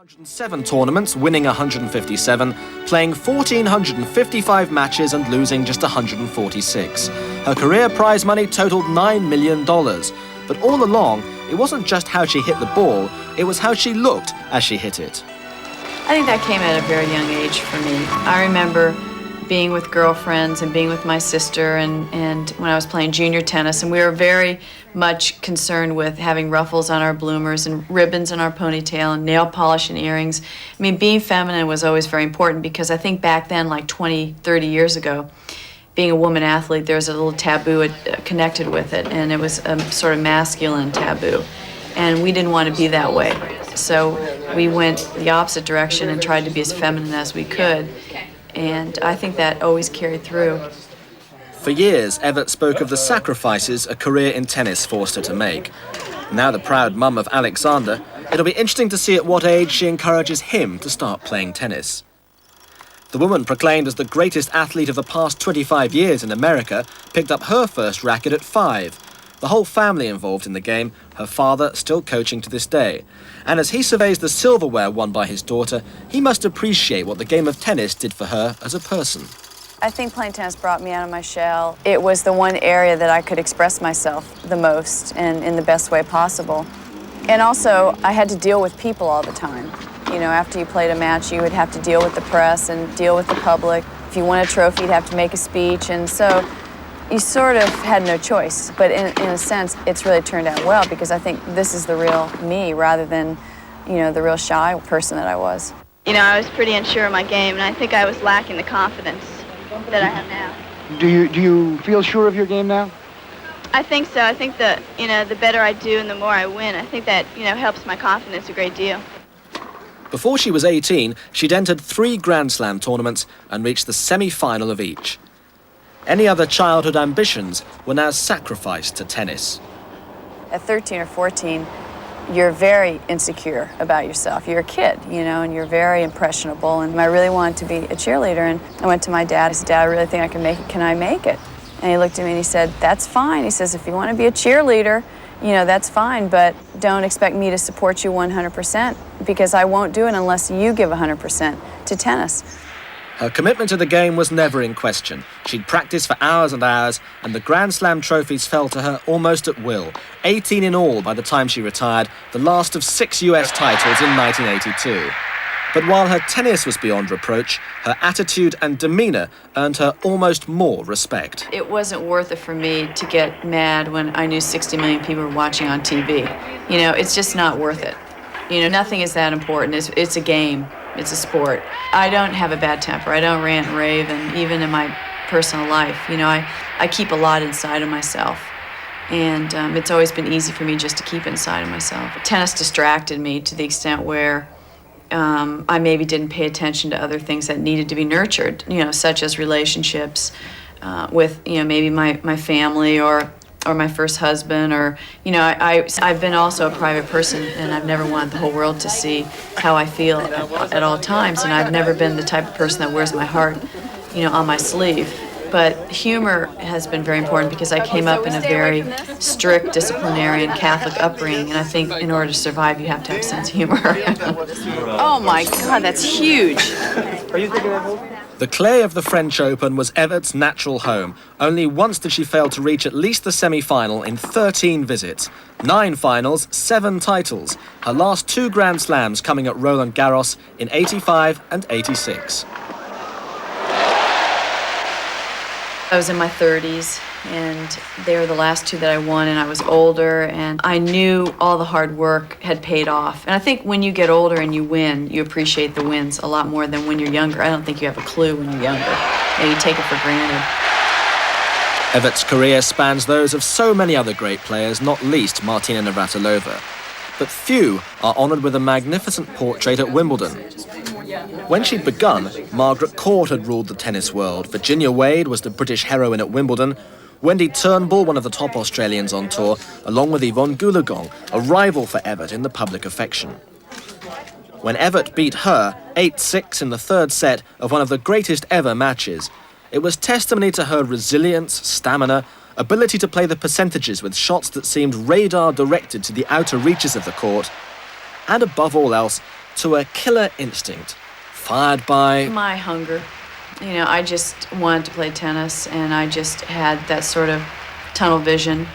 107 tournaments, winning 157, playing 1,455 matches and losing just 146. Her career prize money totaled $9 million. But all along, it wasn't just how she hit the ball, it was how she looked as she hit it. I think that came at a very young age for me. I remember being with girlfriends and being with my sister and when I was playing junior tennis, and we were very much concerned with having ruffles on our bloomers and ribbons in our ponytail and nail polish and earrings. I mean, being feminine was always very important because I think back then, like 20, 30 years ago, being a woman athlete, there was a little taboo connected with it, and it was a sort of masculine taboo. And we didn't want to be that way. So we went the opposite direction and tried to be as feminine as we could. And I think that always carried through. For years, Evert spoke of the sacrifices a career in tennis forced her to make. Now the proud mum of Alexander, it'll be interesting to see at what age she encourages him to start playing tennis. The woman proclaimed as the greatest athlete of the past 25 years in America picked up her first racket at 5. The whole family involved in the game, her father still coaching to this day. And as he surveys the silverware won by his daughter, he must appreciate what the game of tennis did for her as a person. I think playing tennis brought me out of my shell. It was the one area that I could express myself the most and in the best way possible. And also, I had to deal with people all the time. You know, after you played a match, you would have to deal with the press and deal with the public. If you won a trophy, you'd have to make a speech. And so you sort of had no choice. But in a sense, it's really turned out well because I think this is the real me rather than, you know, the real shy person that I was. You know, I was pretty unsure of my game, and I think I was lacking the confidence that I have now. Do you feel sure of your game now? I think so. I think that, you know, the better I do and the more I win, I think that, you know, helps my confidence a great deal. Before she was 18, she'd entered 3 Grand Slam tournaments and reached the semi-final of each. Any other childhood ambitions were now sacrificed to tennis. At 13 or 14, you're very insecure about yourself. You're a kid, you know, and you're very impressionable. And I really wanted to be a cheerleader. And I went to my dad. I said, Dad, I really think I can make it. Can I make it? And he looked at me and he said, that's fine. He says, if you want to be a cheerleader, you know, that's fine, but don't expect me to support you 100% because I won't do it unless you give 100% to tennis. Her commitment to the game was never in question. She'd practice for hours and hours, and the Grand Slam trophies fell to her almost at will. 18 in all by the time she retired, the last of 6 US titles in 1982. But while her tennis was beyond reproach, her attitude and demeanour earned her almost more respect. It wasn't worth it for me to get mad when I knew 60 million people were watching on TV. You know, it's just not worth it. You know, nothing is that important. It's a game. It's a sport. I don't have a bad temper. I don't rant and rave, and even in my personal life, you know, I keep a lot inside of myself. And it's always been easy for me just to keep inside of myself. Tennis distracted me to the extent where I maybe didn't pay attention to other things that needed to be nurtured, you know, such as relationships with, you know, maybe my family or my first husband, or, you know, I've been also a private person, and I've never wanted the whole world to see how I feel at all times, and I've never been the type of person that wears my heart, you know, on my sleeve. But humor has been very important because I came up in a very strict disciplinarian Catholic upbringing, and I think in order to survive, you have to have a sense of humor. Oh my God, that's huge. The clay of the French Open was Evert's natural home. Only once did she fail to reach at least the semi-final in 13 visits. 9 finals, 7 titles. Her last 2 Grand Slams coming at Roland Garros in '85 and '86. I was in my 30s, and they were the last 2 that I won, and I was older, and I knew all the hard work had paid off. And I think when you get older and you win, you appreciate the wins a lot more than when you're younger. I don't think you have a clue when you're younger. You take it for granted. Evert's career spans those of so many other great players, not least Martina Navratilova. But few are honoured with a magnificent portrait at Wimbledon. When she'd begun, Margaret Court had ruled the tennis world. Virginia Wade was the British heroine at Wimbledon. Wendy Turnbull, one of the top Australians on tour, along with Yvonne Goolagong, a rival for Evert in the public affection. When Evert beat her 8-6 in the 3rd set of one of the greatest ever matches, it was testimony to her resilience, stamina, ability to play the percentages with shots that seemed radar-directed to the outer reaches of the court, and above all else, to a killer instinct, fired by my hunger. You know, I just wanted to play tennis, and I just had that sort of tunnel vision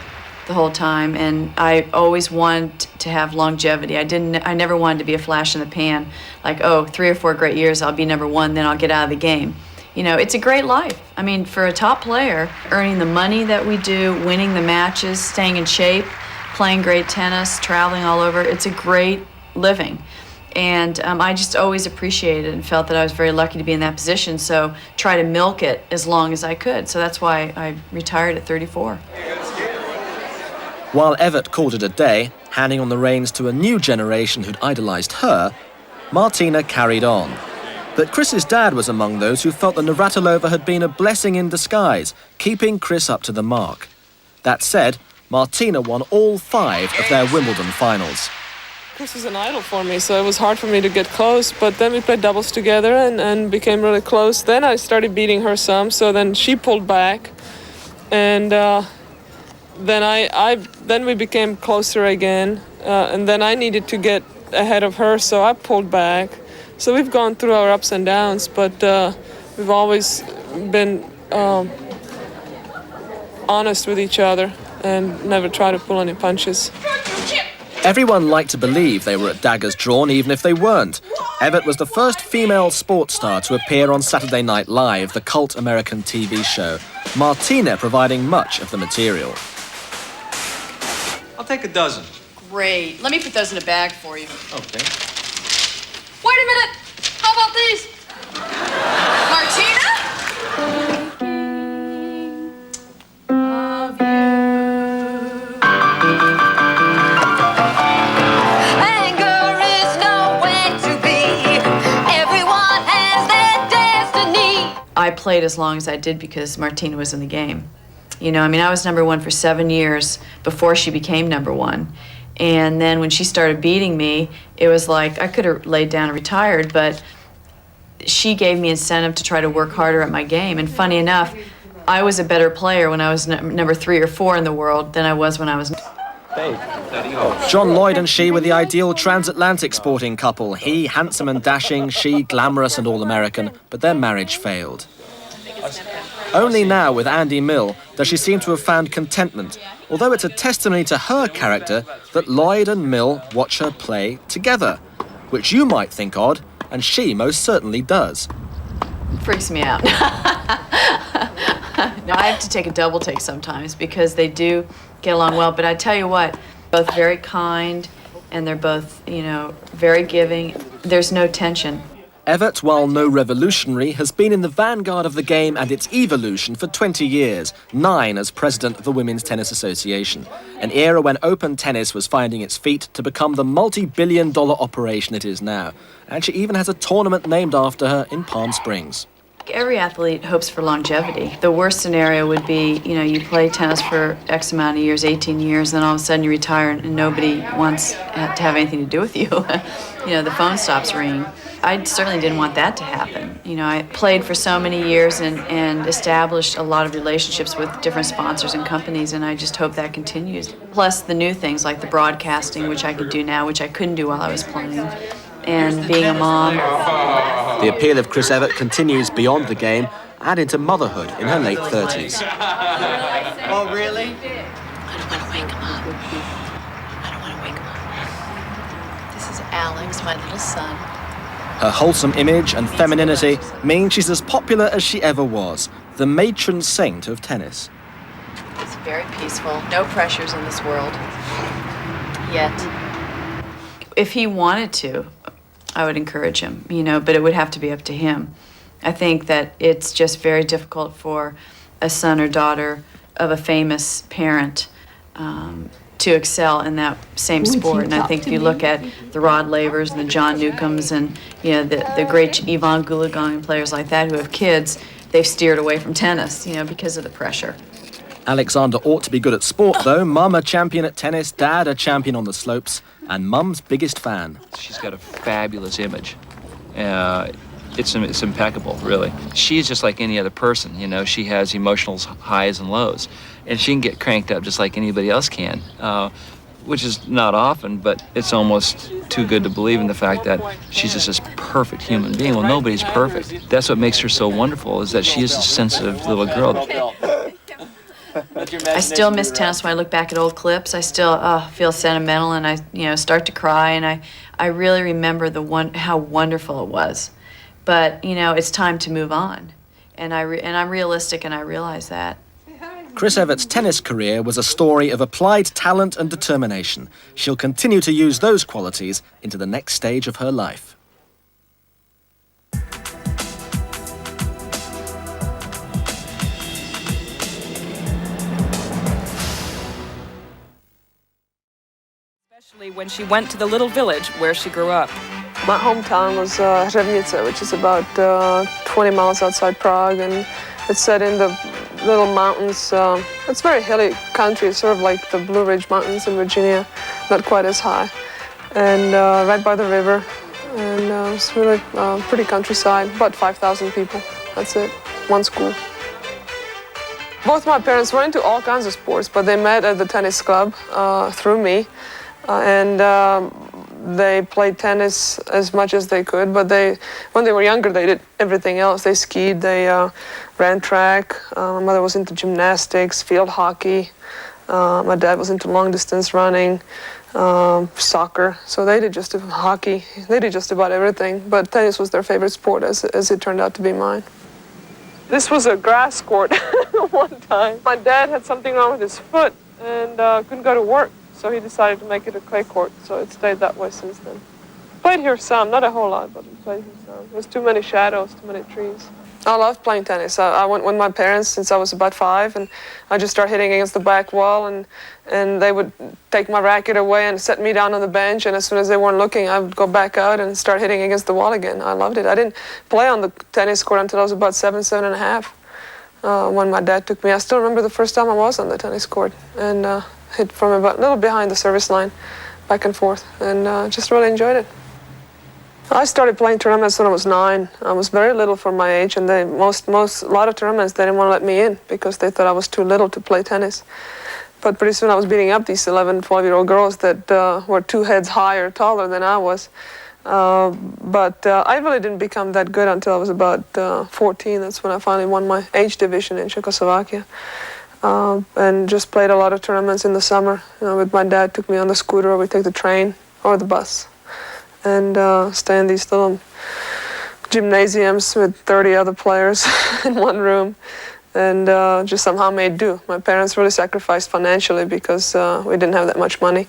the whole time, and I always wanted to have longevity. I never wanted to be a flash in the pan, like, oh, 3 or 4 great years, I'll be number 1, then I'll get out of the game. You know, it's a great life. I mean, for a top player, earning the money that we do, winning the matches, staying in shape, playing great tennis, traveling all over, it's a great living. And I just always appreciated it and felt that I was very lucky to be in that position, so try to milk it as long as I could. So that's why I retired at 34. While Evert called it a day, handing on the reins to a new generation who'd idolised her, Martina carried on. But Chris's dad was among those who felt that Navratilova had been a blessing in disguise, keeping Chris up to the mark. That said, Martina won all 5 of their Wimbledon finals. Chris is an idol for me, so it was hard for me to get close, but then we played doubles together and became really close. Then I started beating her some, so then she pulled back, and then we became closer again, and then I needed to get ahead of her, so I pulled back. So we've gone through our ups and downs, but we've always been honest with each other and never tried to pull any punches. Everyone liked to believe they were at daggers drawn, even if they weren't. Evert was the first female sports star to appear on Saturday Night Live, the cult American TV show, Martina providing much of the material. I'll take a dozen. Great. Let me put those in a bag for you. Okay. Wait a minute! How about these? Martina? Love you. Anger is nowhere to be. Everyone has their destiny. I played as long as I did because Martina was in the game. You know, I mean, I was number 1 for 7 years before she became number 1. And then when she started beating me, it was like I could have laid down and retired, but she gave me incentive to try to work harder at my game. And funny enough, I was a better player when I was number 3 or 4 in the world than I was when I was... John Lloyd and she were the ideal transatlantic sporting couple. He handsome and dashing, she glamorous and all-American, but their marriage failed. Only now, with Andy Mill, does she seem to have found contentment, although it's a testimony to her character that Lloyd and Mill watch her play together, which you might think odd, and she most certainly does. Freaks me out. No, I have to take a double take sometimes because they do get along well, but I tell you what, both very kind, and they're both, you know, very giving. There's no tension. Evert, while no revolutionary, has been in the vanguard of the game and its evolution for 20 years, 9 as president of the Women's Tennis Association, an era when open tennis was finding its feet to become the multi-billion-dollar operation it is now. And she even has a tournament named after her in Palm Springs. Every athlete hopes for longevity. The worst scenario would be, you know, you play tennis for X amount of years, 18 years, then all of a sudden you retire and nobody wants to have anything to do with you. You know, the phone stops ringing. I certainly didn't want that to happen. You know, I played for so many years and established a lot of relationships with different sponsors and companies, and I just hope that continues. Plus the new things like the broadcasting, which I could do now, which I couldn't do while I was playing, and being a mom. The appeal of Chris Evert continues beyond the game and into motherhood in her late 30s. Oh, really? I don't want to wake him up. I don't want to wake him up. This is Alex, my little son. Her wholesome image and femininity mean she's as popular as she ever was, the matron saint of tennis. It's very peaceful. No pressures in this world. Yet. If he wanted to, I would encourage him, you know, but it would have to be up to him. I think that it's just very difficult for a son or daughter of a famous parent to excel in that same sport. And I think if you look at the Rod Lavers and the John Newcombs and, you know, the great Yvonne Goolagong and players like that who have kids, they've steered away from tennis, you know, because of the pressure. Alexander ought to be good at sport, though. Mum a champion at tennis, Dad a champion on the slopes, and Mum's biggest fan. She's got a fabulous image. It's impeccable, really. She is just like any other person, you know. She has emotional highs and lows, and she can get cranked up just like anybody else can. which is not often, but it's almost too good to believe in the fact that she's just this perfect human being. Well, nobody's perfect. That's what makes her so wonderful, is that she is a sensitive little girl. I still miss tennis when I look back at old clips. I still feel sentimental, and I start to cry, and I really remember how wonderful it was. But it's time to move on, and I'm realistic, and I realize that. Chris Evert's tennis career was a story of applied talent and determination. She'll continue to use those qualities into the next stage of her life. Especially when she went to the little village where she grew up. My hometown was Hřevnice, which is about 20 miles outside Prague, and it's set in the little mountains. It's very hilly country, sort of like the Blue Ridge Mountains in Virginia, not quite as high, and right by the river, and it's really pretty countryside, about 5,000 people, that's it, one school. Both my parents were into all kinds of sports, but they met at the tennis club through me, and they played tennis as much as they could, but when they were younger, they did everything else. They skied, they ran track. My mother was into gymnastics, field hockey. My dad was into long distance running, soccer. So they did just hockey. They did just about everything, but tennis was their favorite sport, as it turned out to be mine. This was a grass court one time. My dad had something wrong with his foot and couldn't go to work. So he decided to make it a clay court, so it stayed that way since then. Played here some, not a whole lot, but played here some. There's too many shadows, too many trees. I loved playing tennis. I went with my parents since I was about 5, and I just started hitting against the back wall, and they would take my racket away and set me down on the bench, and as soon as they weren't looking, I would go back out and start hitting against the wall again. I loved it. I didn't play on the tennis court until I was about 7 and a half, when my dad took me. I still remember the first time I was on the tennis court, and hit from about a little behind the service line, back and forth, and just really enjoyed it. I started playing tournaments when I was 9. I was very little for my age, and a lot of tournaments they didn't want to let me in because they thought I was too little to play tennis. But pretty soon I was beating up these 11, 12-year-old girls that were 2 heads higher, taller than I was. But I really didn't become that good until I was about 14. That's when I finally won my age division in Czechoslovakia. And just played a lot of tournaments in the summer. With my dad, took me on the scooter, or we take the train or the bus, and stay in these little gymnasiums with 30 other players in one room, and just somehow made do. My parents really sacrificed financially because we didn't have that much money,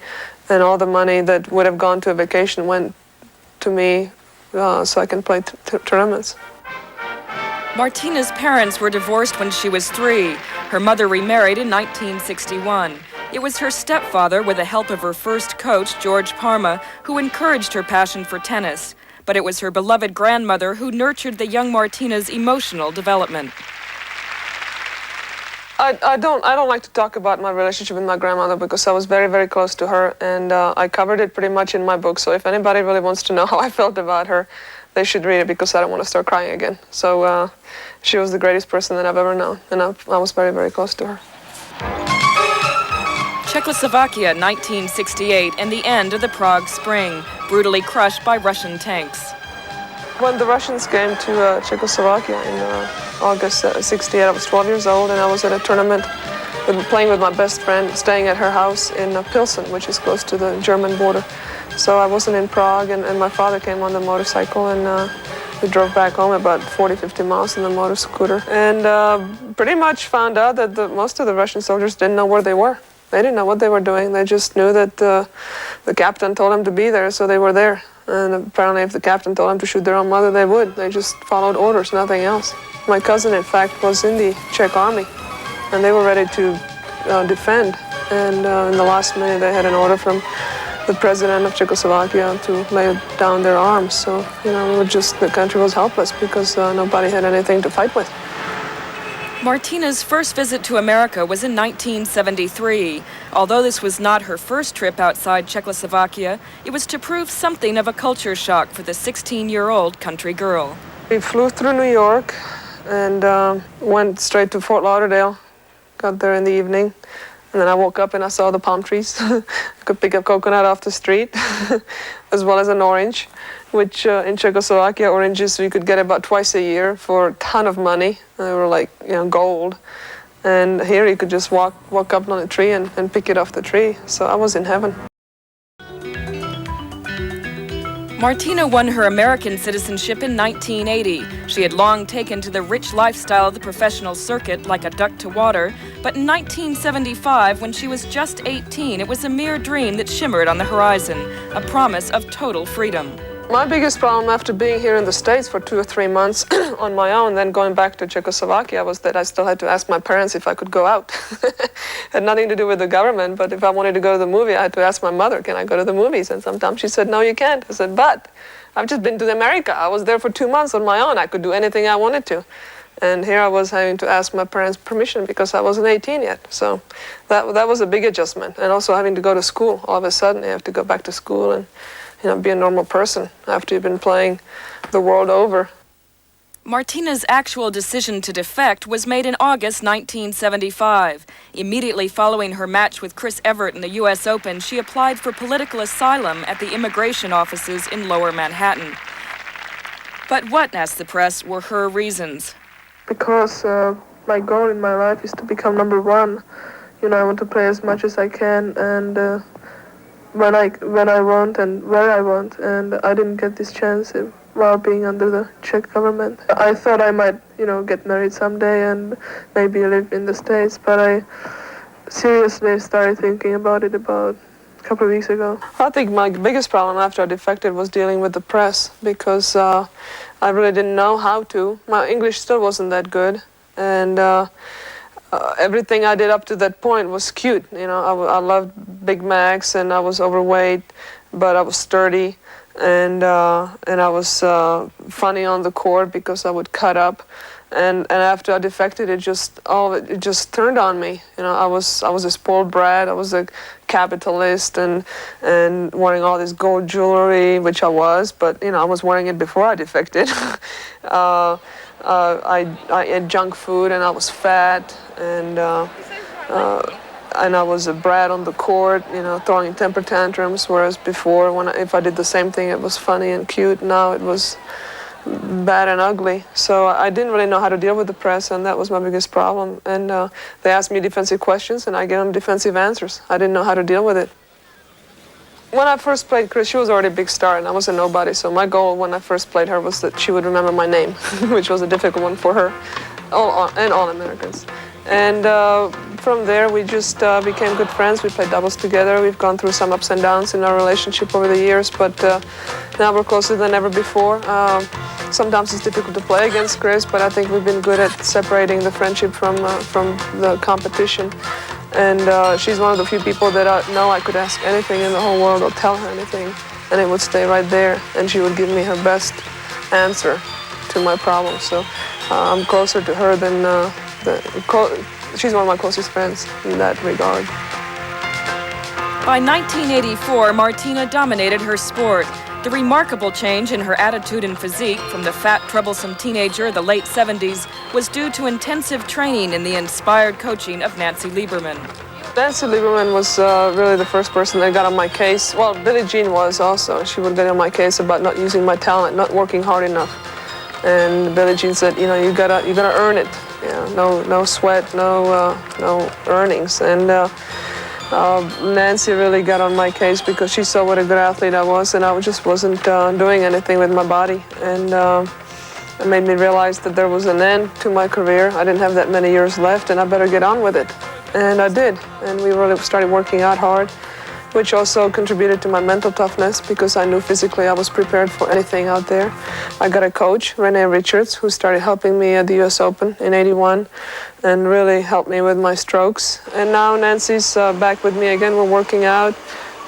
and all the money that would have gone to a vacation went to me so I can play tournaments. Martina's parents were divorced when she was 3. Her mother remarried in 1961. It was her stepfather, with the help of her first coach, George Parma, who encouraged her passion for tennis. But it was her beloved grandmother who nurtured the young Martina's emotional development. I don't like to talk about my relationship with my grandmother because I was very, very close to her, and I covered it pretty much in my book. So if anybody really wants to know how I felt about her, they should read it, because I don't want to start crying again. So she was the greatest person that I've ever known, and I was very, very close to her. Czechoslovakia, 1968, and the end of the Prague Spring, brutally crushed by Russian tanks. When the Russians came to Czechoslovakia in August '68, I was 12 years old, and I was at a tournament playing with my best friend, staying at her house in Pilsen, which is close to the German border. So I wasn't in Prague, and my father came on the motorcycle, and we drove back home about 40, 50 miles in the motor scooter, and pretty much found out that most of the Russian soldiers didn't know where they were. They didn't know what they were doing. They just knew that the captain told them to be there, so they were there. And apparently if the captain told them to shoot their own mother, they would. They just followed orders, nothing else. My cousin, in fact, was in the Czech army, and they were ready to defend. And in the last minute, they had an order from the president of Czechoslovakia to lay down their arms. So, the country was helpless because nobody had anything to fight with. Martina's first visit to America was in 1973. Although this was not her first trip outside Czechoslovakia, it was to prove something of a culture shock for the 16-year-old country girl. We flew through New York and went straight to Fort Lauderdale. Got there in the evening, And then I woke up and I saw the palm trees. I could pick a coconut off the street, as well as an orange, which in Czechoslovakia, oranges we could get about twice a year for a ton of money. They were like, gold. And here you could just walk up on a tree and pick it off the tree. So I was in heaven. Martina won her American citizenship in 1980. She had long taken to the rich lifestyle of the professional circuit like a duck to water, but in 1975, when she was just 18, it was a mere dream that shimmered on the horizon, a promise of total freedom. My biggest problem after being here in the States for 2 or 3 months on my own, then going back to Czechoslovakia, was that I still had to ask my parents if I could go out. Had nothing to do with the government, but if I wanted to go to the movie, I had to ask my mother, can I go to the movies? And sometimes she said, no, you can't. I said, but I've just been to America. I was there for 2 months on my own. I could do anything I wanted to. And here I was having to ask my parents' permission because I wasn't 18 yet. So that was a big adjustment. And also having to go to school. All of a sudden, you have to go back to school and be a normal person after you've been playing the world over. Martina's actual decision to defect was made in August 1975. Immediately following her match with Chris Evert in the U.S. Open, she applied for political asylum at the immigration offices in Lower Manhattan. But what, asked the press, were her reasons? Because my goal in my life is to become number one. I want to play as much as I can, and when I want and where I want, and I didn't get this chance while being under the Czech government. I thought I might, get married someday and maybe live in the States, but I seriously started thinking about it about a couple of weeks ago. I think my biggest problem after I defected was dealing with the press, because I really didn't know how to. My English still wasn't that good, and everything I did up to that point was cute. I loved Big Macs, and I was overweight, but I was sturdy, and I was funny on the court because I would cut up. And after I defected, it just turned on me. I was a spoiled brat. I was a capitalist and wearing all this gold jewelry, which I was, but I was wearing it before I defected. I ate junk food, and I was fat, and I was a brat on the court, throwing temper tantrums, whereas before, if I did the same thing, it was funny and cute. Now it was bad and ugly. So I didn't really know how to deal with the press, and that was my biggest problem. And they asked me defensive questions, and I gave them defensive answers. I didn't know how to deal with it. When I first played Chris, she was already a big star, and I was a nobody. So my goal when I first played her was that she would remember my name, which was a difficult one for her, and all Americans. And from there, we just became good friends. We played doubles together. We've gone through some ups and downs in our relationship over the years, but now we're closer than ever before. Sometimes it's difficult to play against Chris, but I think we've been good at separating the friendship from the competition. And she's one of the few people that I know I could ask anything in the whole world or tell her anything, and it would stay right there, and she would give me her best answer to my problem. So I'm closer to her than she's one of my closest friends in that regard. By 1984, Martina dominated her sport. The remarkable change in her attitude and physique from the fat, troublesome teenager of the late 70s was due to intensive training and the inspired coaching of Nancy Lieberman. Nancy Lieberman was really the first person that got on my case. Well, Billie Jean was also. She would get on my case about not using my talent, not working hard enough. And Billie Jean said, you gotta earn it. No sweat, no earnings. And Nancy really got on my case because she saw what a good athlete I was, and I just wasn't doing anything with my body. And it made me realize that there was an end to my career. I didn't have that many years left, and I better get on with it. And I did, and we really started working out hard, which also contributed to my mental toughness because I knew physically I was prepared for anything out there. I got a coach, Renee Richards, who started helping me at the U.S. Open in '81 and really helped me with my strokes. And now Nancy's back with me again. We're working out,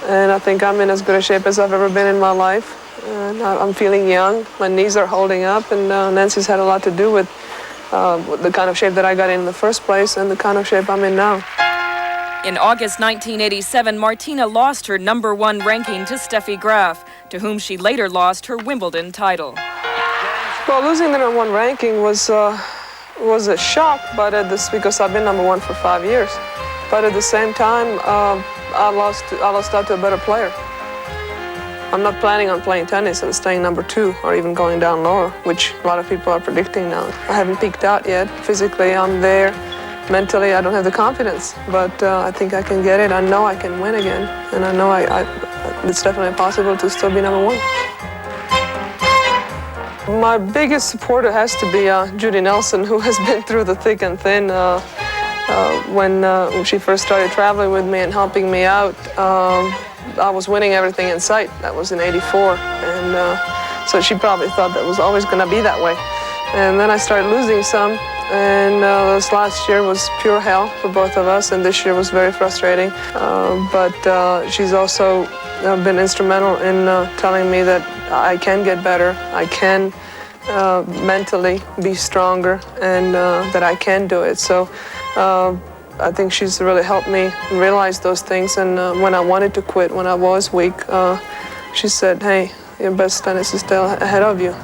and I think I'm in as good a shape as I've ever been in my life. And I'm feeling young. My knees are holding up, and Nancy's had a lot to do with the kind of shape that I got in the first place and the kind of shape I'm in now. In August 1987, Martina lost her #1 ranking to Steffi Graf, to whom she later lost her Wimbledon title. Well, losing the #1 ranking was a shock, but because I've been #1 for 5 years. But at the same time, I lost out to a better player. I'm not planning on playing tennis and staying number 2 or even going down lower, which a lot of people are predicting now. I haven't peaked out yet. Physically, I'm there. Mentally, I don't have the confidence, but I think I can get it. I know I can win again, and I know it's definitely possible to still be number 1. My biggest supporter has to be Judy Nelson, who has been through the thick and thin. When she first started traveling with me and helping me out, I was winning everything in sight. That was in '84, and so she probably thought that was always going to be that way. And then I started losing some, and this last year was pure hell for both of us, and this year was very frustrating. But she's also been instrumental in telling me that I can get better, I can mentally be stronger, and that I can do it. So I think she's really helped me realize those things. And when I wanted to quit, when I was weak, she said, hey, your best tennis is still ahead of you.